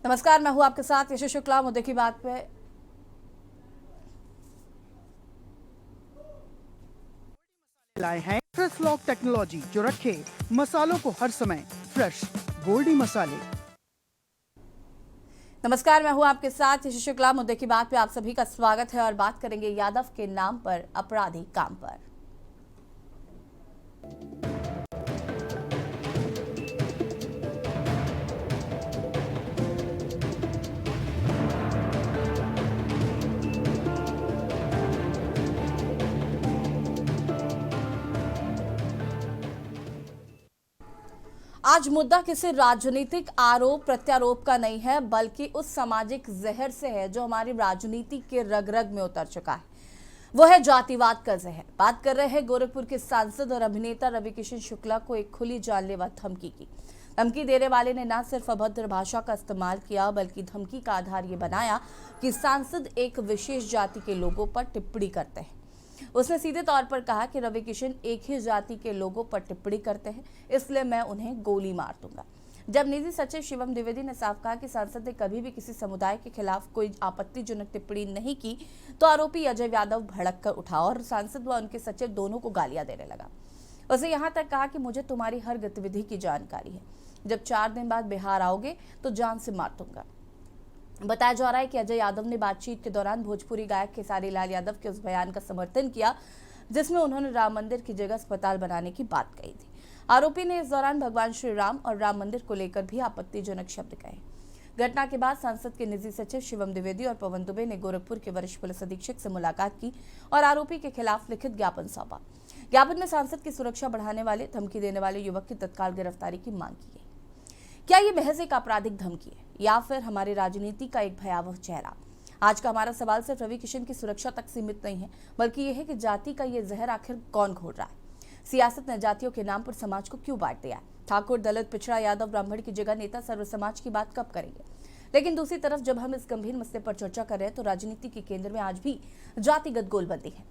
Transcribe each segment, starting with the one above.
नमस्कार, मैं हूं आपके साथ यशु शुक्ला। मुद्दे की बात पे लाए हैं फ्रेश लॉक टेक्नोलॉजी जो रखे मसालों को हर समय फ्रेश। गोल्डी मसाले। नमस्कार, मैं हूं आपके साथ यशु शुक्ला। मुद्दे की बात पे आप सभी का स्वागत है और बात करेंगे यादव के नाम पर आपराधिक काम पर। आज मुद्दा किसी राजनीतिक आरोप प्रत्यारोप का नहीं है, बल्कि उस सामाजिक जहर से है जो हमारी राजनीति के रग रग में उतर चुका है। वो है जातिवाद का जहर। बात कर रहे हैं गोरखपुर के सांसद और अभिनेता रविकिशन शुक्ला को एक खुली जानलेवा धमकी की। धमकी देने वाले ने न सिर्फ अभद्र भाषा का इस्तेमाल किया, बल्कि धमकी का आधार ये बनाया कि सांसद एक विशेष जाति के लोगों पर टिप्पणी करते हैं। उसने सीधे तौर पर कहा कि रविकिशन एक ही जाति के लोगों पर टिप्पणी करते हैं, इसलिए मैं उन्हें गोली मार दूंगा। जब निजी सचिव शिवम द्विवेदी ने साफ कहा कि सांसद ने कभी भी किसी समुदाय के खिलाफ कोई आपत्तिजनक टिप्पणी नहीं की, तो आरोपी अजय यादव भड़क कर उठा और सांसद व उनके सचिव दोनों को गालियां देने लगा। उसे यहां तक कहा कि मुझे तुम्हारी हर गतिविधि की जानकारी है, जब 4 दिन बाद बिहार आओगे तो जान से मार दूंगा। बताया जा रहा है कि अजय यादव ने बातचीत के दौरान भोजपुरी गायक खेसारी लाल यादव के उस बयान का समर्थन किया जिसमें उन्होंने राम मंदिर की जगह अस्पताल बनाने की बात कही थी। आरोपी ने इस दौरान भगवान श्री राम और राम मंदिर को लेकर भी आपत्तिजनक शब्द कहे। घटना के बाद सांसद के निजी सचिव शिवम द्विवेदी और पवन दुबे ने गोरखपुर के वरिष्ठ पुलिस अधीक्षक से मुलाकात की और आरोपी के खिलाफ लिखित ज्ञापन सौंपा। ज्ञापन में सांसद की सुरक्षा बढ़ाने वाले, धमकी देने वाले युवक की तत्काल गिरफ्तारी की मांग की गई। क्या ये महज एक आपराधिक धमकी है या फिर हमारी राजनीति का एक भयावह चेहरा? आज का हमारा सवाल सिर्फ रविकिशन की सुरक्षा तक सीमित नहीं है, बल्कि यह है कि जाति का ये जहर आखिर कौन घोल रहा है? सियासत ने जातियों के नाम पर समाज को क्यों बांट दिया? ठाकुर, दलित, पिछड़ा, यादव, ब्राह्मण की जगह नेता सर्व समाज की बात कब करेंगे? लेकिन दूसरी तरफ जब हम इस गंभीर मसले पर चर्चा कर रहे हैं तो राजनीति के केंद्र में आज भी जातिगत गोलबंदी है।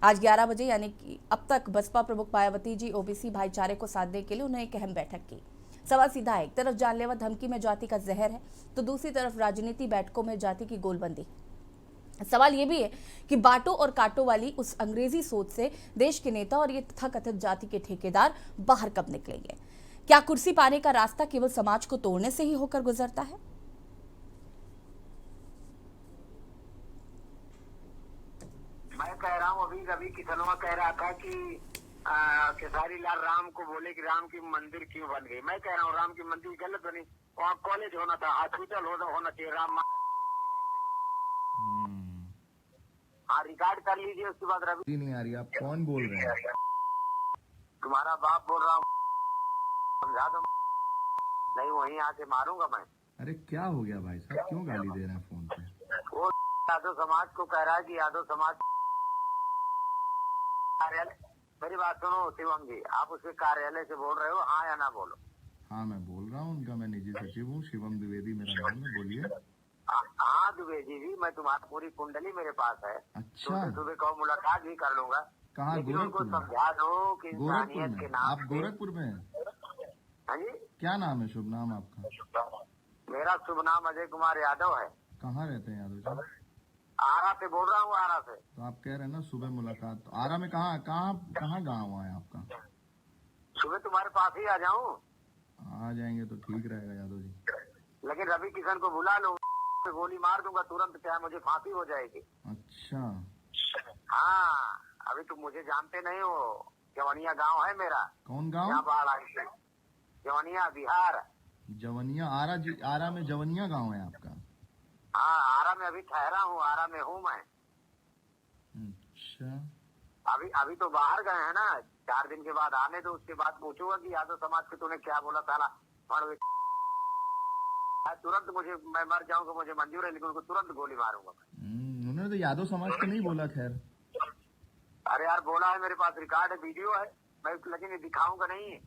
आज 11 बजे यानी कि अब तक बसपा प्रमुख मायावती जी ओबीसी भाईचारे को साधने के लिए उन्होंने एक अहम बैठक की। सवाल सीधा है, एक तरफ जानलेवा धमकी में जाति का जहर है तो दूसरी तरफ राजनीति बैठकों में जाति की गोलबंदी। सवाल यह भी है कि बांटो और काटो वाली उस अंग्रेजी सोच से देश के नेता और ये तथाकथित जाति के ठेकेदार बाहर कब निकलेंगे? क्या कुर्सी पाने का रास्ता केवल समाज को तोड़ने से ही होकर गुजरता है? मैं कह रहा हूँ, अभी रवि किशनवा कह रहा था कि खेसारी लाल राम को बोले कि राम की मंदिर क्यों बन गई। मैं कह रहा हूँ राम की मंदिर गलत बनी, वहाँ कॉलेज होना था, हॉस्पिटल होना चाहिए। राम हाँ, रिकॉर्ड कर लीजिए। उसके बाद रवि नहीं आ रही, आप कौन बोल रहे हैं? तुम्हारा बाप बोल रहा हूँ, समझा दो। नहीं वहीं आके मारूंगा मैं। अरे क्या हो गया भाई साहब, क्यों गाली दे रहे हैं फोन पे? वो यादव समाज को कह रहा है कि यादव समाज कार्यालय। मेरी बात सुनो शिवम जी, आप उसके कार्यालय से बोल रहे हो, हाँ या ना बोलो? हाँ मैं बोल रहा हूँ, उनका मैं निजी सचिव हूँ, शिवम द्विवेदी मेरा नाम है, बोलिए। हाँ द्विवेदी जी, मैं तुम्हारी पूरी कुंडली मेरे पास है। अच्छा, तो सुबह कहो मुलाकात भी कर लूंगा। कहाँ? लेकिन उनको गोरखपुर में? समझा दो कि गोरखपुर इंसानियत के में? नाम आप से। गोरखपुर में हैं? हाँ जी, क्या नाम है, शुभ नाम आपका? मेरा शुभ नाम अजय कुमार यादव है। कहाँ रहते हैं यादव जी? आरा से बोल रहा हूँ, आरा से। तो आप कह रहे हैं ना सुबह मुलाकात, तो आरा में कहाँ कहाँ कहाँ गाँव है आपका? सुबह तुम्हारे पास ही आ जाऊँ? आ जाएंगे तो ठीक रहेगा यादव जी। लेकिन रवि किशन को बुला लो, गोली मार दूंगा तुरंत, चाहे मुझे फांसी हो जाएगी। अच्छा, हाँ, अभी तुम मुझे जानते नहीं हो। जवनिया गांव है मेरा। कौन गाँव? यहाँ बाढ़ आई थी। जवनिया बिहार। जवनिया? आरा जी, आरा में जवनिया गाँव है आपका? हाँ, आरा में अभी ठहरा हूँ, आरा में हूँ मैं। अच्छा, अभी तो बाहर गए हैं ना, 4 दिन के बाद आने दो, उसके बाद पूछूंगा कि यादव समाज के तूने क्या बोला साला। तुरंत मुझे, मैं मर जाऊंगा मुझे मंजूर है, लेकिन उनको तुरंत गोली मारूंगा। उन्होंने तो यादव समाज को नहीं बोला। खैर, अरे यार बोला है, मेरे पास रिकॉर्ड है, वीडियो है, मैं लेकिन ये दिखाऊंगा नहीं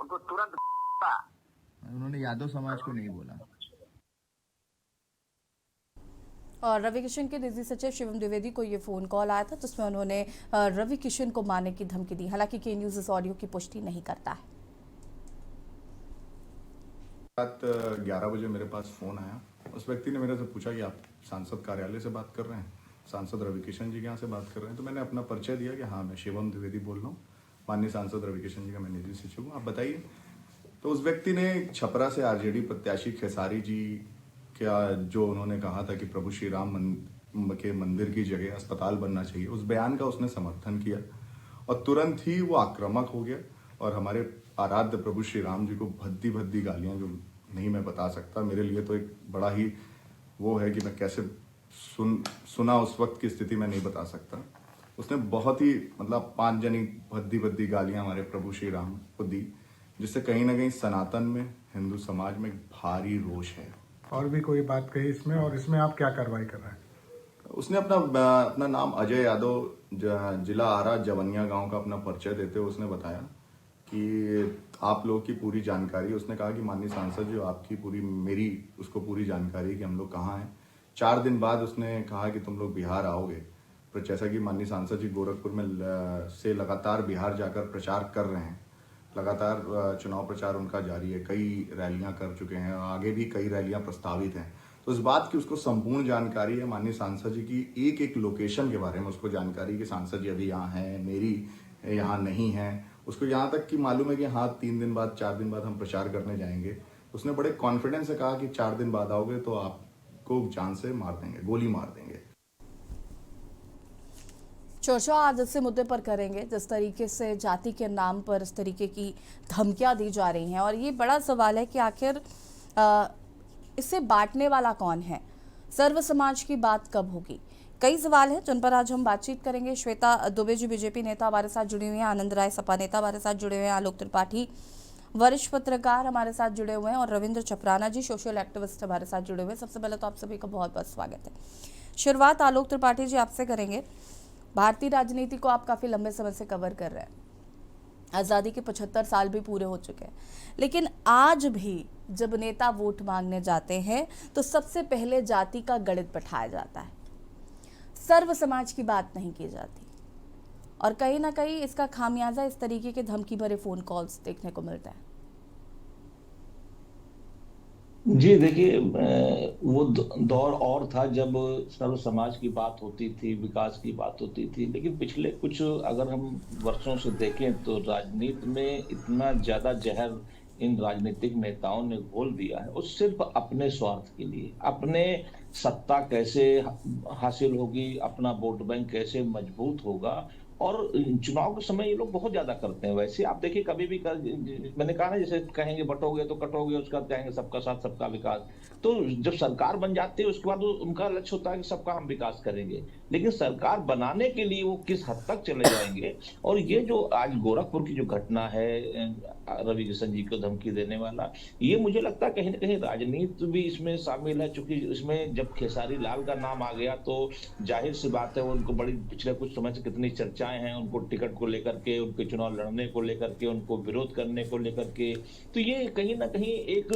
उनको तुरंत। उन्होंने यादव समाज को नहीं बोला। और रविकिशन के निजी सचिव शिवम द्विवेदी को ये फोन कॉल आया था जिसमें उन्होंने रविकिशन को मारने की धमकी दी। हालांकि के न्यूज इस ऑडियो की पुष्टि नहीं करता है। रात 11 बजे मेरे पास फ़ोन आया। उस व्यक्ति ने मेरे से पूछा कि आप सांसद कार्यालय से बात कर रहे हैं, सांसद रविकिशन जी के यहाँ से बात कर रहे हैं। तो मैंने अपना परिचय दिया कि हाँ, मैं शिवम द्विवेदी बोल रहा हूँ, माननीय सांसद रविकिशन जी का मैं निजी सचिव हूँ, आप बताइए। तो उस व्यक्ति ने छपरा से आरजेडी प्रत्याशी खेसारी जी क्या जो उन्होंने कहा था कि प्रभु श्री राम के मंदिर की जगह अस्पताल बनना चाहिए, उस बयान का उसने समर्थन किया और तुरंत ही वो आक्रामक हो गया और हमारे आराध्य प्रभु श्री राम जी को भद्दी भद्दी गालियां जो नहीं मैं बता सकता, मेरे लिए तो एक बड़ा ही वो है कि मैं कैसे सुना उस वक्त की स्थिति मैं नहीं बता सकता। उसने बहुत ही मतलब 5 जनी भद्दी भद्दी गालियां हमारे प्रभु श्री राम को दी, जिससे कहीं ना कहीं सनातन में हिंदू समाज में भारी रोष है। और भी कोई बात कही इसमें, और इसमें आप क्या कार्रवाई कर रहे हैं? उसने अपना नाम अजय यादव, जिला आरा जवनिया गांव का अपना परिचय देते हुए उसने बताया कि आप लोग की पूरी जानकारी, उसने कहा कि माननीय सांसद जी आपकी पूरी मेरी उसको पूरी जानकारी कि हम लोग कहाँ हैं। 4 दिन बाद उसने कहा कि तुम लोग बिहार आओगे, पर जैसा कि माननीय सांसद जी गोरखपुर में से लगातार बिहार जाकर प्रचार कर रहे हैं, लगातार चुनाव प्रचार उनका जारी है, कई रैलियां कर चुके हैं, आगे भी कई रैलियां प्रस्तावित हैं। तो इस बात की उसको संपूर्ण जानकारी है, माननीय सांसद जी की एक एक लोकेशन के बारे में उसको जानकारी कि सांसद जी अभी यहाँ हैं, मेरी यहाँ नहीं है। उसको यहाँ तक कि मालूम है कि हाँ 3 दिन बाद 4 दिन बाद हम प्रचार करने जाएंगे। उसने बड़े कॉन्फिडेंस से कहा कि 4 दिन बाद आओगे तो आपको जान से मार देंगे, गोली मार देंगे। चर्चा आज इस मुद्दे पर करेंगे जिस तरीके से जाति के नाम पर इस तरीके की धमकियां दी जा रही हैं, और ये बड़ा सवाल है कि आखिर इसे बांटने वाला कौन है, सर्व समाज की बात कब होगी। कई सवाल हैं जिन पर आज हम बातचीत करेंगे। श्वेता दुबे जी बीजेपी नेता हमारे साथ जुड़ी हुई हैं, आनंद राय सपा नेता हमारे साथ जुड़े हुए हैं, आलोक त्रिपाठी वरिष्ठ पत्रकार हमारे साथ जुड़े हुए हैं, और रविंद्र चपराना जी सोशल एक्टिविस्ट हमारे साथ जुड़े हुए हैं। सबसे पहले तो आप सभी का बहुत बहुत स्वागत है। शुरुआत आलोक त्रिपाठी जी आपसे करेंगे। भारतीय राजनीति को आप काफ़ी लंबे समय से कवर कर रहे हैं, आज़ादी के 75 साल भी पूरे हो चुके हैं, लेकिन आज भी जब नेता वोट मांगने जाते हैं तो सबसे पहले जाति का गणित बैठाया जाता है, सर्व समाज की बात नहीं की जाती, और कहीं ना कहीं इसका खामियाजा इस तरीके के धमकी भरे फोन कॉल्स देखने को मिलता है। जी देखिए, वो दौर और था जब सर्व समाज की बात होती थी, विकास की बात होती थी, लेकिन पिछले कुछ अगर हम वर्षों से देखें तो राजनीति में इतना ज्यादा जहर इन राजनीतिक नेताओं ने घोल दिया है, वो सिर्फ अपने स्वार्थ के लिए, अपने सत्ता कैसे हासिल होगी, अपना वोट बैंक कैसे मजबूत होगा, और चुनाव के समय ये लोग बहुत ज्यादा करते हैं। वैसे आप देखिए कभी भी मैंने कहा ना, जैसे कहेंगे बटोगे तो कटोगे, उसके बाद कहेंगे सबका साथ सबका विकास। तो जब सरकार बन जाती है उसके बाद उनका लक्ष्य होता है कि सबका हम विकास करेंगे, लेकिन सरकार बनाने के लिए वो किस हद तक चले जाएंगे। और ये जो आज गोरखपुर की जो घटना है, रवि किशन जी को धमकी देने वाला, ये मुझे लगता है कहीं ना कहीं राजनीति भी इसमें शामिल है, क्योंकि इसमें जब खेसारी लाल का नाम आ गया तो जाहिर सी बात है उनको बड़ी पिछले कुछ समय से कितनी चर्चाएं हैं उनको टिकट को लेकर के, उनके चुनाव लड़ने को लेकर के, उनको विरोध करने को लेकर के। तो ये कहीं ना कहीं एक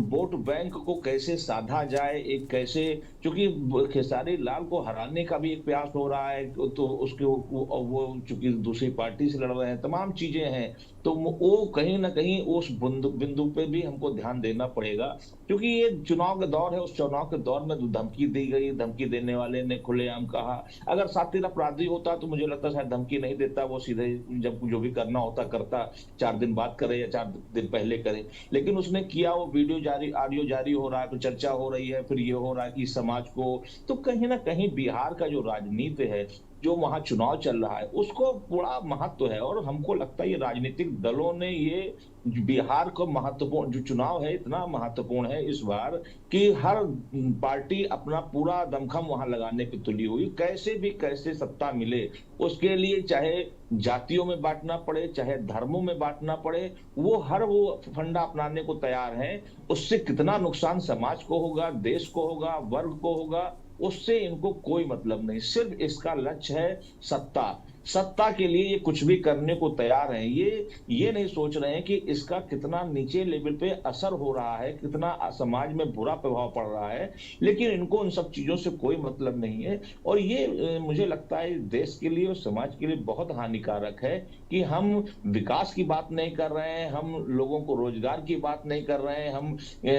वोट बैंक को कैसे साधा जाए, एक कैसे, क्योंकि खेसारी लाल को हराने का भी एक प्रयास हो रहा है, तो उसके वो चूंकि दूसरी पार्टी से लड़ रहे हैं, तमाम चीजें हैं, तो वो कहीं ना कहीं उस बिंदु पे भी हमको ध्यान देना पड़ेगा, क्योंकि ये चुनाव का दौर है। उस चुनाव के दौर में धमकी दी गई, धमकी देने वाले ने खुलेआम कहा, अगर शातिर अपराधी होता तो मुझे लगता शायद धमकी नहीं देता, वो सीधे जब जो भी करना होता करता, 4 दिन बाद करे या 4 दिन पहले करे, लेकिन उसने किया। वो वीडियो जारी, ऑडियो जारी हो रहा है, तो चर्चा हो रही है, फिर ये हो रहा है कि समाज को, तो कहीं ना कहीं बिहार का जो राजनीति है, जो वहां चुनाव चल रहा है, उसको बड़ा महत्व है। और हमको लगता है ये राजनीतिक दलों ने ये बिहार को महत्वपूर्ण, जो चुनाव है इतना महत्वपूर्ण है इस बार कि हर पार्टी अपना पूरा दमखम वहां लगाने की तुली हुई, कैसे भी कैसे सत्ता मिले उसके लिए, चाहे जातियों में बांटना पड़े, चाहे धर्मों में बांटना पड़े, वो फंडा अपनाने को तैयार हैं। उससे कितना नुकसान समाज को होगा, देश को होगा, वर्ग को होगा, उससे इनको कोई मतलब नहीं। सिर्फ इसका लक्ष्य है सत्ता। सत्ता के लिए ये कुछ भी करने को तैयार हैं। ये नहीं सोच रहे हैं कि इसका कितना नीचे लेवल पे असर हो रहा है, कितना समाज में बुरा प्रभाव पड़ रहा है, लेकिन इनको उन सब चीजों से कोई मतलब नहीं है। और ये मुझे लगता है देश के लिए और समाज के लिए बहुत हानिकारक है कि हम विकास की बात नहीं कर रहे हैं, हम लोगों को रोजगार की बात नहीं कर रहे हैं, हम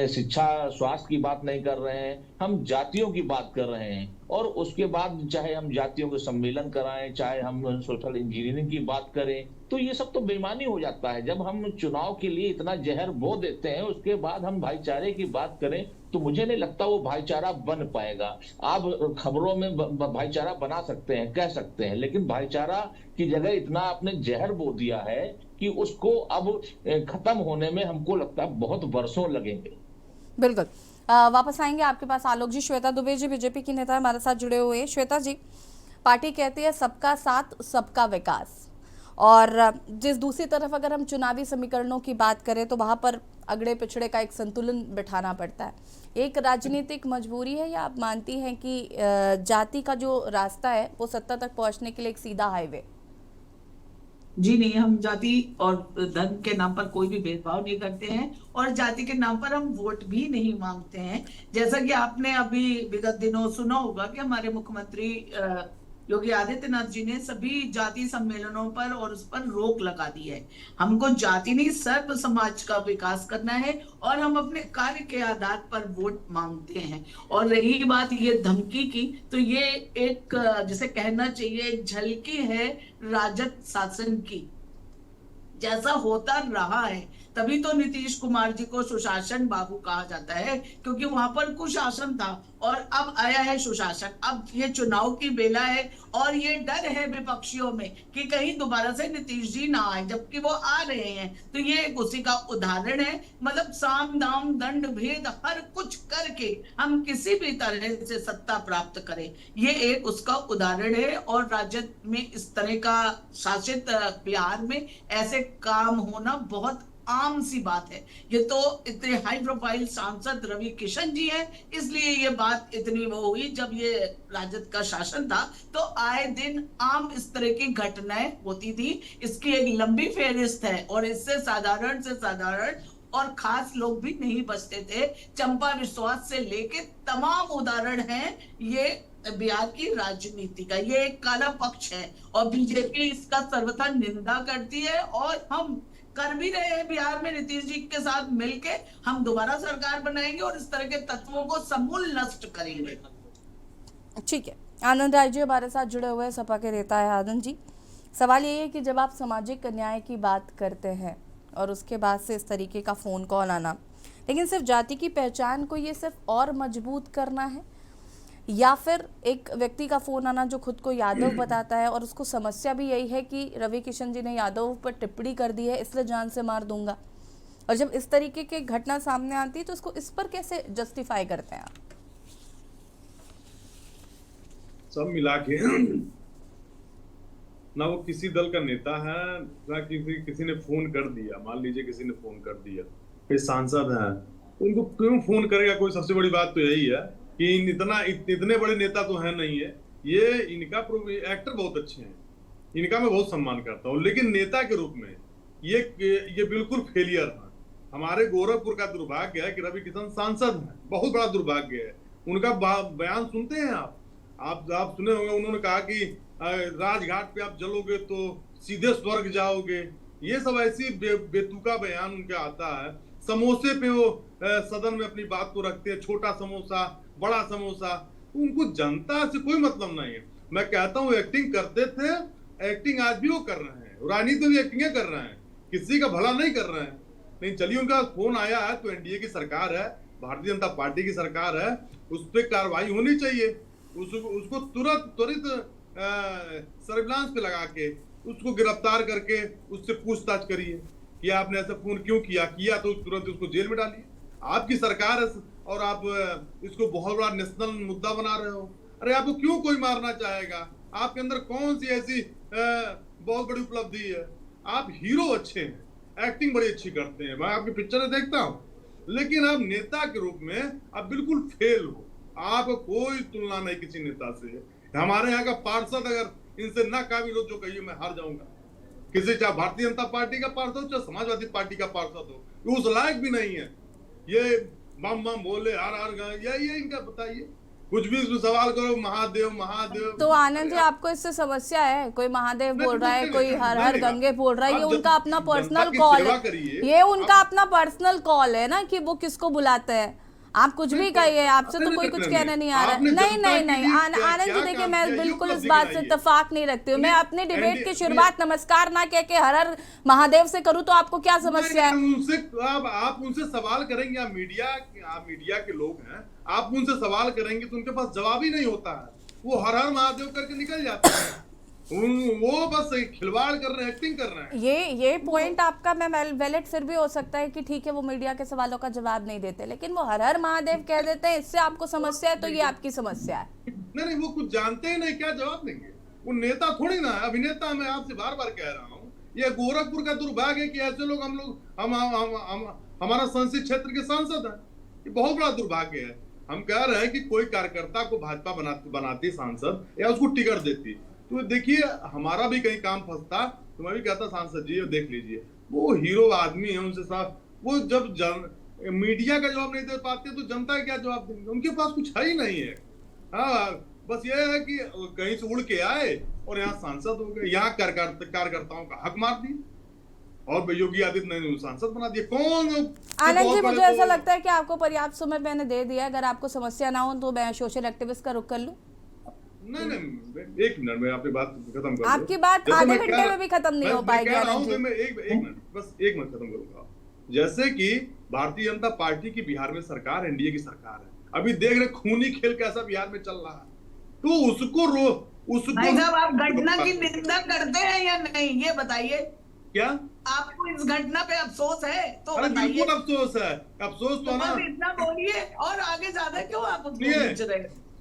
शिक्षा स्वास्थ्य की बात नहीं कर रहे हैं, हम जातियों की बात कर रहे हैं। और उसके बाद चाहे हम जातियों के सम्मेलन कराएं, चाहे हम सोशल इंजीनियरिंग की बात करें, तो ये सब तो बेईमानी हो जाता है। जब हम चुनाव के लिए इतना जहर बो देते हैं, उसके बाद हम भाईचारे की बात करें तो मुझे नहीं लगता वो भाईचारा बन पाएगा। आप खबरों में भाईचारा बना सकते हैं, कह सकते हैं, लेकिन भाईचारा की जगह इतना आपने जहर बो दिया है कि उसको अब खत्म होने में हमको लगता है बहुत वर्षों लगेंगे। बिल्कुल। वापस आएंगे आपके पास आलोक जी। श्वेता दुबे जी बीजेपी की नेता हमारे साथ जुड़े हुए हैं। श्वेता जी, पार्टी कहती है सबका साथ सबका विकास, और जिस दूसरी तरफ अगर हम चुनावी समीकरणों की बात करें तो वहां पर अगड़े पिछड़े का एक संतुलन बिठाना पड़ता है। एक राजनीतिक मजबूरी है, या आप मानती हैं कि जाति का जो रास्ता है वो सत्ता तक पहुंचने के लिए एक सीधा हाईवे? जी नहीं, हम जाति और धर्म के नाम पर कोई भी भेदभाव नहीं करते हैं और जाति के नाम पर हम वोट भी नहीं मांगते हैं। जैसा कि आपने अभी विगत दिनों सुना होगा कि हमारे मुख्यमंत्री योगी आदित्यनाथ जी ने सभी जाति सम्मेलनों पर और उस पर रोक लगा दी है। हमको जाति नहीं, सर्व समाज का विकास करना है और हम अपने कार्य के आधार पर वोट मांगते हैं। और रही बात ये धमकी की, तो ये एक जिसे कहना चाहिए एक झलकी है राजद शासन की। जैसा होता रहा है, तभी तो नीतीश कुमार जी को सुशासन बाबू कहा जाता है, क्योंकि वहां पर कुशासन था और अब आया है सुशासन। अब ये चुनाव की बेला है और ये डर है विपक्षियों में कि कहीं दोबारा से नीतीश जी ना आए, जबकि वो आ रहे हैं। तो ये एक उसी का उदाहरण है। मतलब साम दाम दंड भेद हर कुछ करके हम किसी भी तरह से सत्ता प्राप्त करें, ये एक उसका उदाहरण है। और राजद में इस तरह का शासित बिहार में ऐसे काम होना बहुत आम सी बात है। ये तो इतने हाई प्रोफाइल सांसद रवि किशन जी हैं, इसलिए ये बात इतनी वो हुई। जब ये राजद का शासन था तो आए दिन आम इस तरह की घटनाएं होती थी। इसकी एक लंबी फेहरिस्त है और इससे साधारण से साधारण और खास लोग भी नहीं बचते थे। चंपा विश्वास से लेके तमाम उदाहरण हैं ये बिहार की राजनीति का। ये एक काला पक्ष है और बीजेपी इसका सर्वथा निंदा करती है और हम कर भी रहे हैं। बिहार में नीतीश जी के साथ मिलके हम दोबारा सरकार बनाएंगे और इस तरह के तत्वों को समूल नष्ट करेंगे। ठीक है, आनंद राय जी हमारे साथ जुड़े हुए हैं, सपा के नेता है। आनंद जी, सवाल ये है कि जब आप सामाजिक न्याय की बात करते हैं और उसके बाद से इस तरीके का फ़ोन कॉल आना, लेकिन सिर्फ जाति की पहचान को ये सिर्फ और मजबूत करना है, या फिर एक व्यक्ति का फ़ोन आना जो खुद को यादव बताता है और उसको समस्या भी यही है कि रवि किशन जी ने यादव पर टिप्पणी कर दी है इसलिए जान से मार दूंगा, और जब इस तरीके की घटना सामने आती है तो उसको इस पर कैसे जस्टिफाई करते हैं आप? सब मिला के ना वो किसी दल का नेता है, ना किसी ने फोन कर दिया, मान लीजिए किसी ने फोन कर दिया, कोई सांसद है, उनको क्यों फोन करेगा कोई? सबसे बड़ी बात तो यही है कि इतने बड़े नेता तो है नहीं है ये। इनका एक्टर बहुत अच्छे हैं, इनका मैं बहुत सम्मान करता हूँ, लेकिन नेता के रूप में ये बिल्कुल फेलियर है। हमारे गोरखपुर का दुर्भाग्य है कि रवि किशन सांसद है, बहुत बड़ा दुर्भाग्य है। उनका बयान सुनते हैं आप सुने होंगे, उन्होंने कहा कि राजघाट पे आप जलोगे तो सीधे स्वर्ग जाओगे। ये सब ऐसी बेतुका बयान उनका आता है। समोसे पे वो सदन में अपनी बात को रखते हैं, छोटा समोसा बड़ा समोसा। उनको जनता से कोई मतलब नहीं है। मैं कहता हूँ एक्टिंग करते थे, एक्टिंग आज भी वो कर रहे हैं, राजनीति भी एक्टिंग कर रहे हैं, किसी का भला नहीं कर रहे हैं। नहीं, चलिए उनका फोन आया है तो एनडीए की सरकार है, भारतीय जनता पार्टी की सरकार है, उस पर कार्रवाई होनी चाहिए। उसको त्वरित सर्विलांस पे लगा के उसको गिरफ्तार करके उससे पूछताछ करिए कि आपने ऐसा फोन क्यों किया तो तुरंत उसको जेल में डालिए। आपकी सरकार है और आप इसको बहुत बड़ा नेशनल मुद्दा बना रहे हो। अरे आपको क्यों कोई मारना चाहेगा? आपके अंदर कौन सी ऐसी बहुत बड़ी उपलब्धि है? आप हीरो अच्छे हैं, एक्टिंग बड़ी अच्छी करते हैं, मैं आपकी पिक्चरें देखता हूँ, लेकिन आप नेता के रूप में आप बिल्कुल फेल हो। आप कोई तुलना नहीं किसी नेता से। हमारे यहाँ का पार्षद अगर इनसे ना काबिल हो जो कहिए मैं हार जाऊंगा। किसी चाहे भारतीय जनता पार्टी का पार्षद हो चाहे समाजवादी पार्टी का पार्षद हो, ये उस लायक भी नहीं है। ये बम बम बोले हर हर ये इनका बताइए, कुछ भी इसमें सवाल करो महादेव महादेव। तो आनंद जी, आपको इससे समस्या है? कोई महादेव बोल रहा है, कोई हर हर गंगे बोल रहा है, ये उनका अपना पर्सनल कॉल है, ये उनका अपना पर्सनल कॉल है ना कि वो किसको बुलाते हैं। आप कुछ भी कहिए, आपसे तो कोई कुछ कहने नहीं आ रहा है। नहीं नहीं नहीं आनंद जी, देखिए मैं बिल्कुल इस बात से इत्तेफाक नहीं रखती हूँ। मैं अपनी डिबेट की शुरुआत नमस्कार ना कह के हर हर महादेव से करूँ तो आपको क्या समस्या है? उनसे आप उनसे सवाल करेंगे, आप मीडिया के लोग हैं, आप उनसे सवाल करेंगे तो उनके पास जवाब ही नहीं होता है। वो हर हर महादेव करके निकल जाते हैं। वो बस खिलवाड़ कर रहे हैं, एक्टिंग कर रहे हैं। ये पॉइंट आपका मैं वैलिड फिर भी हो सकता है कि ठीक है वो मीडिया के सवालों का जवाब नहीं देते, लेकिन वो हर हर महादेव कह देते हैं, इससे आपको समस्या है, तो ये आपकी समस्या है। नहीं वो कुछ जानते ही नहीं, क्या जवाब देंगे? वो नेता थोड़ी ना है, अभिनेता। मैं आपसे बार बार कह रहा हूँ, ये गोरखपुर का दुर्भाग्य है कि ऐसे लोग हमारा संसदीय क्षेत्र के सांसद हैं। ये बहुत बड़ा दुर्भाग्य है। हम कह रहे हैं कि कोई कार्यकर्ता को भाजपा बनाती सांसद या उसको टिकट देती, तो देखिए हमारा भी कहीं काम फंसता तो मैं भी कहता सांसद जी देख लीजिए, वो हीरो आदमी है, उनसे साफ। वो जब मीडिया का जवाब नहीं दे पाते तो जनता का क्या जवाब देंगे? उनके पास कुछ है ही नहीं है। हाँ, बस ये है कि कहीं से उड़ के आए और यहाँ सांसद हो गए, यहाँ कार्यकर्ताओं का हक मार दिए और योगी आदित्यनाथ ने सांसद बना दिया। कौन? आनंद जी, मुझे ऐसा लगता है कि आपको पर्याप्त समय मैंने दे दिया। अगर आपको समस्या ना हो तो मैं सोशल एक्टिविस्ट का रुख कर लूं। नहीं, एक मिनट में आपकी बात खत्म करूं। आपकी बात आधे घंटे में भी खत्म नहीं हो पाएगी आनंद जी। मैं एक मिनट, बस एक मिनट खत्म करूंगा। जैसे कि भारतीय जनता पार्टी की बिहार में सरकार, एनडीए की सरकार है, अभी देख रहे खूनी खेल कैसा बिहार में चल रहा है, तो उसको भाई साहब, आप घटना की निंदा करते हैं या नहीं, ये बताइए। क्या आपको इस घटना पे अफसोस है? तो बिल्कुल अफसोस है। अफसोस तो ना, इतना बोलिए और आगे ज्यादा क्यों आप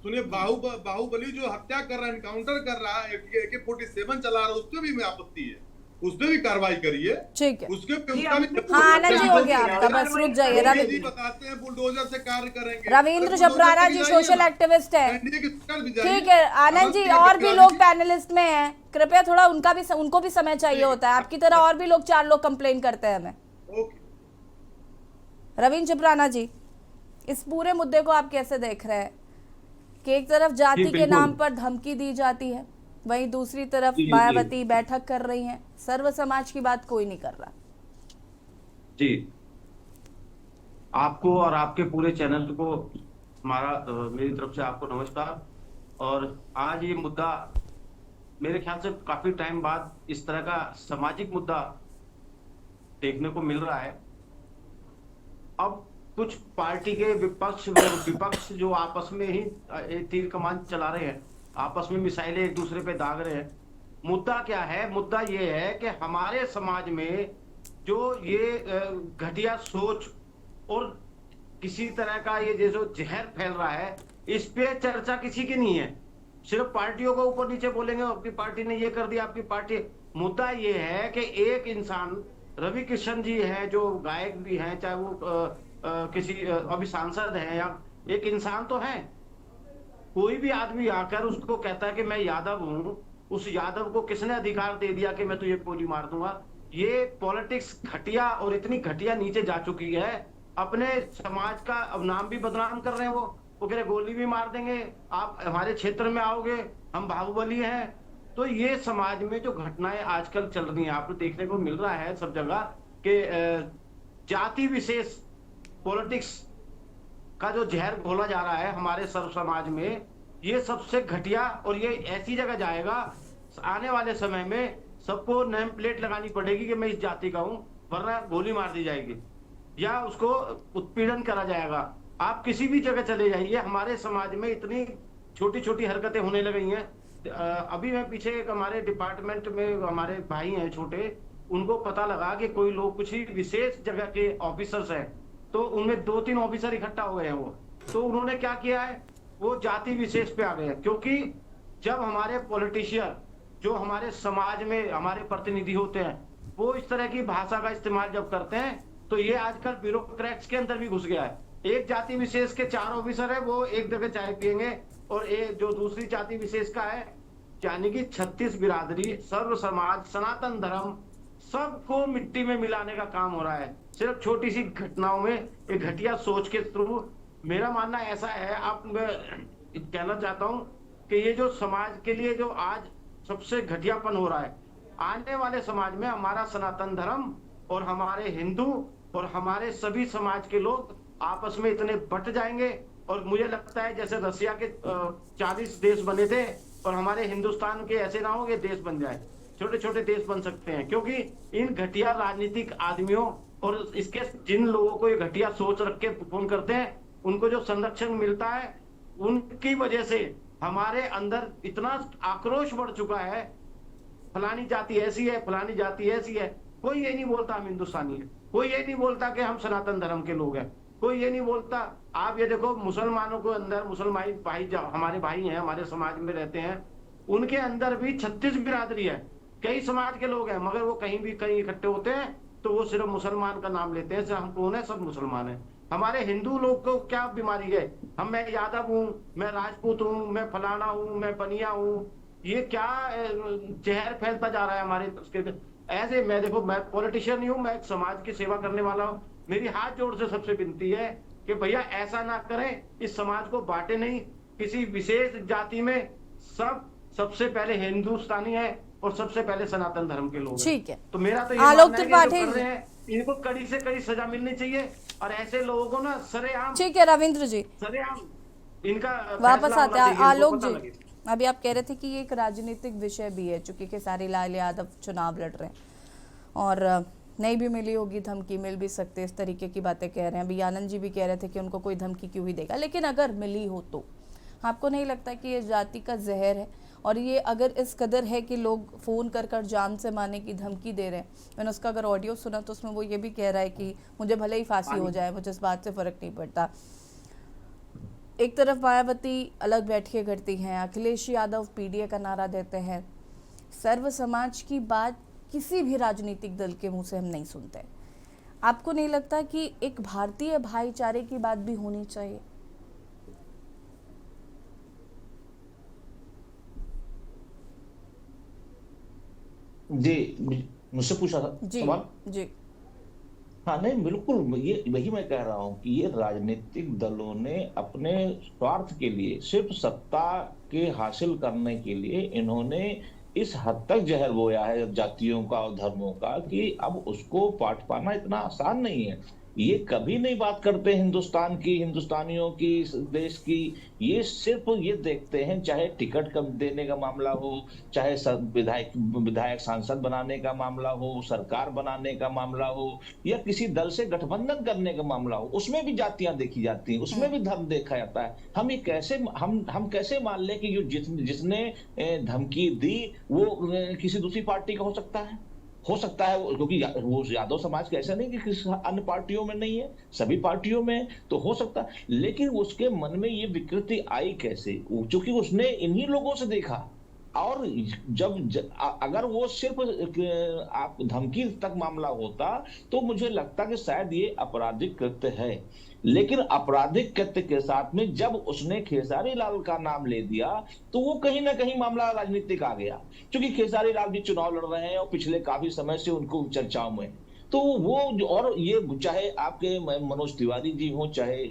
सुनिए, बाहुबली जो हत्या कर रहा है, एनकाउंटर कर रहा है, AK-47 चला रहा है, उस पर भी में आपत्ति है, उस पर भी कार्रवाई करिए। ठीक है, उसके आनंद जी हो गया आपका, बस रुक जाइए। रविंद्र बताते हैं बुलडोजर से कार्य करेंगे। रविंद्र जबरारा जी सोशल एक्टिविस्ट है। ठीक है आनंद जी, और भी लोग पैनलिस्ट में हैं, कृपया थोड़ा उनको भी समय चाहिए होता है। आपकी तरह और भी लोग 4 लोग कंप्लेन करते हैं हमें। रविंद्र जबराना जी, इस पूरे मुद्दे को आप कैसे देख रहे हैं कि एक तरफ जाति के नाम पर धमकी दी जाती है, वहीं दूसरी तरफ मायावती बैठक कर रही हैं, सर्व समाज की बात कोई नहीं कर रहा। जी, आपको और आपके पूरे चैनल को मेरी तरफ से आपको नमस्कार। और आज ये मुद्दा मेरे ख्याल से काफी टाइम बाद इस तरह का सामाजिक मुद्दा देखने को मिल रहा है। अब कुछ पार्टी के विपक्ष जो आपस में ही तीर कमान चला रहे हैं, आपस में मिसाइलें एक दूसरे पे दाग रहे हैं। मुद्दा क्या है? मुद्दा ये है कि हमारे समाज में जो ये घटिया सोच और किसी तरह का ये जो जहर फैल रहा है, इस पे चर्चा किसी की नहीं है। सिर्फ पार्टियों को ऊपर नीचे बोलेंगे, आपकी पार्टी ने ये कर दिया, आपकी पार्टी। मुद्दा ये है कि एक इंसान, रवि किशन जी हैं जो गायक भी हैं, चाहे वो किसी अभी सांसद है या एक इंसान तो है, कोई भी आदमी आकर उसको कहता है कि मैं यादव हूं, उस यादव को किसने अधिकार दे दिया कि मैं तुझे गोली मार दूंगा? ये पॉलिटिक्स घटिया और इतनी घटिया नीचे जा चुकी है, अपने समाज का अब नाम भी बदनाम कर रहे हैं। वो कह रहे गोली भी मार देंगे, आप हमारे क्षेत्र में आओगे, हम बाहुबली हैं। तो ये समाज में जो घटनाएं आजकल चल रही हैं, आपको देखने को मिल रहा है सब जगह कि जाति विशेष पॉलिटिक्स का जो जहर घोला जा रहा है हमारे सर्व समाज में, ये सबसे घटिया। और ये ऐसी जगह जाएगा, आने वाले समय में सबको नेम प्लेट लगानी पड़ेगी कि मैं इस जाति का हूं, वरना गोली मार दी जाएगी या उसको उत्पीड़न करा जाएगा। आप किसी भी जगह चले जाइए, हमारे समाज में इतनी छोटी छोटी हरकतें होने लगी हैं। अभी मैं पीछे एक हमारे डिपार्टमेंट में हमारे भाई हैं छोटे, उनको पता लगा कि कोई लोग कुछ ही विशेष जगह के ऑफिसर्स हैं, तो उनमें 2-3 ऑफिसर इकट्ठा हो गए हैं। वो तो उन्होंने क्या किया है, वो जाति विशेष पे आ गए हैं। क्योंकि जब हमारे पॉलिटिशियन जो हमारे समाज में हमारे प्रतिनिधि होते हैं, वो इस तरह की भाषा का इस्तेमाल जब करते हैं, तो ये आजकल ब्यूरोक्रेट्स के अंदर भी घुस गया है। एक जाति विशेष के 4 ऑफिसर है, वो एक जगह चाय पियेंगे, और एक जो दूसरी जाति विशेष का है यानी कि 36 बिरादरी, सर्व समाज, सनातन धर्म, सबको मिट्टी में मिलाने का काम हो रहा है सिर्फ छोटी सी घटनाओं में, एक घटिया सोच के थ्रू। मेरा मानना ऐसा है, आप मैं कहना चाहता हूं कि ये जो समाज के लिए जो आज सबसे घटियापन हो रहा है, आने वाले समाज में हमारा सनातन धर्म और हमारे हिंदू और हमारे सभी समाज के लोग आपस में इतने बट जाएंगे, और मुझे लगता है जैसे रसिया के 40 देश बने थे और हमारे हिंदुस्तान के ऐसे ना हो कि देश बन जाए, छोटे छोटे देश बन सकते हैं, क्योंकि इन घटिया राजनीतिक आदमियों और इसके जिन लोगों को ये घटिया सोच रख के फोन करते हैं, उनको जो संरक्षण मिलता है, उनकी वजह से हमारे अंदर इतना आक्रोश बढ़ चुका है। फलानी जाति ऐसी है, फलानी जाति ऐसी है, कोई ये नहीं बोलता हम हिंदुस्तानी है, कोई ये नहीं बोलता कि हम सनातन धर्म के लोग हैं, कोई ये नहीं बोलता। आप ये देखो, मुसलमानों के अंदर मुसलमान भाई हमारे भाई हैं, हमारे समाज में रहते हैं, उनके अंदर भी 36 बिरादरी है, कई समाज के लोग हैं, मगर वो कहीं भी कहीं इकट्ठे होते हैं तो वो सिर्फ मुसलमान का नाम लेते हैं, हम कौन है, सब मुसलमान है। हमारे हिंदू लोग को क्या बीमारी है, मैं यादव हूँ, मैं राजपूत हूँ, मैं फलाना हूँ, मैं बनिया हूँ, ये क्या जहर फैलता जा रहा है हमारे उसके। ऐसे मैं देखो, मैं पॉलिटिशियन नहीं हूँ, मैं एक समाज की सेवा करने वाला हूँ, मेरी हाथ जोड़ से सबसे विनती है कि भैया ऐसा ना करें, इस समाज को बांटे नहीं किसी विशेष जाति में, सबसे पहले हिंदुस्तानी है और सबसे पहले सनातन धर्म के लोग। ठीक है, तो मेरा तो ये आलोक मानना है त्रिपाठी कि जो कर रहे हैं, इनको कड़ी से कड़ी सजा मिलनी चाहिए, और ऐसे लोगों को ना सरेआम, ठीक है रविंद्र जी, सरेआम इनका वापस फैसला आते होना हैं। चाहिए, आलोक इनको पता जी, लगे। अभी आप कह रहे थे कि ये एक राजनीतिक विषय भी है, चूंकि खेसारी लाल यादव चुनाव लड़ रहे हैं और नहीं भी मिली होगी धमकी, मिल भी सकते, इस तरीके की बातें कह रहे हैं। अभी आनंद जी भी कह रहे थे कि उनको कोई धमकी क्यों ही देगा, लेकिन अगर मिली हो तो आपको नहीं लगता कि ये जाति का जहर है? और ये अगर इस कदर है कि लोग फ़ोन कर कर जान से मारने की धमकी दे रहे हैं, मैंने उसका अगर ऑडियो सुना तो उसमें वो ये भी कह रहा है कि मुझे भले ही फांसी हो जाए, मुझे इस बात से फ़र्क नहीं पड़ता। एक तरफ मायावती अलग बैठ के करती हैं, अखिलेश यादव पीडीए का नारा देते हैं, सर्व समाज की बात किसी भी राजनीतिक दल के मुंह से हम नहीं सुनते। आपको नहीं लगता कि एक भारतीय भाईचारे की बात भी होनी चाहिए? जी, मुझसे पूछा था जी सवाल। जी, हाँ नहीं, बिल्कुल, ये वही मैं कह रहा हूँ कि ये राजनीतिक दलों ने अपने स्वार्थ के लिए, सिर्फ सत्ता के हासिल करने के लिए इन्होंने इस हद तक जहर बोया है जातियों का और धर्मों का कि अब उसको पाट पाना इतना आसान नहीं है। ये कभी नहीं बात करते हिंदुस्तान की, हिंदुस्तानियों की, इस देश की। ये सिर्फ ये देखते हैं, चाहे टिकट कम देने का मामला हो, चाहे विधायक सांसद बनाने का मामला हो, सरकार बनाने का मामला हो, या किसी दल से गठबंधन करने का मामला हो, उसमें भी जातियां देखी जाती हैं, उसमें भी धर्म देखा जाता है। हम ये कैसे हम कैसे मान लें कि जो जिसने धमकी दी वो किसी दूसरी पार्टी का हो सकता है, क्योंकि वो यादव समाज के ऐसा नहीं कि किसी अन्य पार्टियों में नहीं है, सभी पार्टियों में तो हो सकता है, लेकिन उसके मन में ये विकृति आई कैसे? क्योंकि उसने इन्हीं लोगों से देखा। और अगर वो सिर्फ आप धमकी तक मामला होता तो मुझे लगता कि शायद ये आपराधिक कृत्य है, लेकिन आपराधिक कृत्य के साथ में जब उसने खेसारी लाल का नाम ले दिया तो वो कहीं ना कहीं मामला राजनीतिक आ गया, क्योंकि खेसारी लाल भी चुनाव लड़ रहे हैं और पिछले काफी समय से उनको चर्चाओं में, तो वो और ये चाहे आपके मनोज तिवारी जी हो, चाहे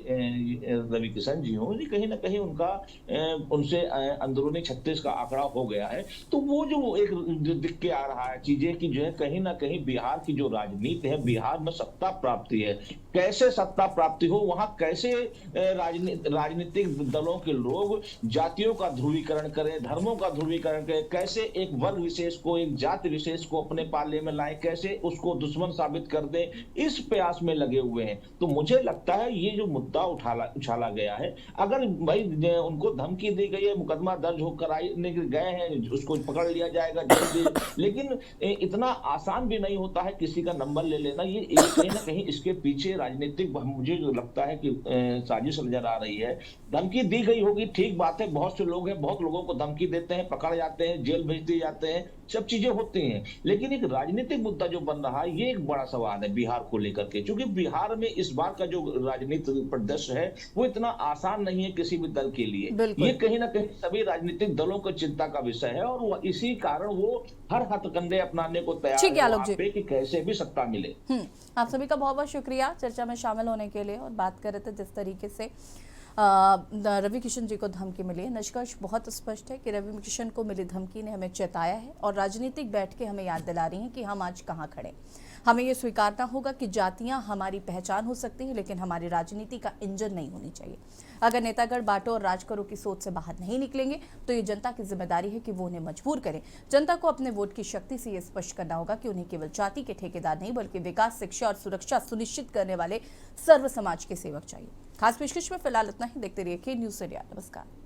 रवि किशन जी हो, कहीं ना कहीं उनसे अंदरूनी 36 का आंकड़ा हो गया है। तो वो जो एक दिख के आ रहा है चीजें कि जो है कहीं ना कहीं बिहार की जो राजनीति है, बिहार में सत्ता प्राप्ति है, कैसे सत्ता प्राप्ति हो, वहां कैसे राजनीतिक दलों के लोग जातियों का ध्रुवीकरण करें, धर्मों का ध्रुवीकरण करें, कैसे एक वर्ग विशेष को, एक जाति विशेष को अपने पाले में लाएं, कैसे उसको दुश्मन साबित कर दें, इस प्रयास में लगे हुए हैं। तो मुझे लगता है ये जो मुद्दा उछाला गया है, अगर भाई उनको धमकी दी गई है, मुकदमा दर्ज होकर गए हैं, उसको पकड़ लिया जाएगा जल्दी, लेकिन इतना आसान भी नहीं होता है किसी का नंबर ले लेना। ये कहीं ना कहीं इसके पीछे राजनीतिक, मुझे जो लगता है कि साजिश नजर आ रही है। धमकी दी गई होगी, ठीक बात है, बहुत से लोग हैं, बहुत लोगों को धमकी देते हैं, पकड़ जाते हैं, जेल भेज दिए जाते हैं, सब चीजें होती हैं, लेकिन एक राजनीतिक मुद्दा जो बन रहा है ये एक बड़ा सवाल है बिहार को लेकर के, क्योंकि बिहार में इस बार का जो राजनीतिक परिदृश्य है वो इतना आसान नहीं है किसी भी दल के लिए। बिल्कुल। ये कहीं ना कहीं सभी राजनीतिक दलों को चिंता का विषय है, और इसी कारण वो हर हथकंडे अपनाने को तैयार ठीक है है आलोक वहाँ जी। पे कि कैसे भी सत्ता मिले। आप सभी का बहुत बहुत शुक्रिया चर्चा में शामिल होने के लिए। और बात कर रहे थे जिस तरीके से रवि किशन जी को धमकी मिली है, निष्कर्ष बहुत स्पष्ट है कि रवि किशन को मिली धमकी ने हमें चेताया है और राजनीतिक बैठ के हमें याद दिला रही हैं कि हम आज कहाँ खड़े। हमें ये स्वीकारना होगा कि जातियां हमारी पहचान हो सकती है, लेकिन हमारी राजनीति का इंजन नहीं होनी चाहिए। अगर नेतागढ़ बांटो और राज करो की सोच से बाहर नहीं निकलेंगे तो ये जनता की जिम्मेदारी है कि वो उन्हें मजबूर करें। जनता को अपने वोट की शक्ति से ये स्पष्ट करना होगा कि उन्हें केवल जाति के ठेकेदार नहीं बल्कि विकास, शिक्षा और सुरक्षा सुनिश्चित करने वाले सर्व समाज के सेवक चाहिए। खास पेशकश में फिलहाल इतना ही। देखते रहिए के न्यूज़ इंडिया। नमस्कार।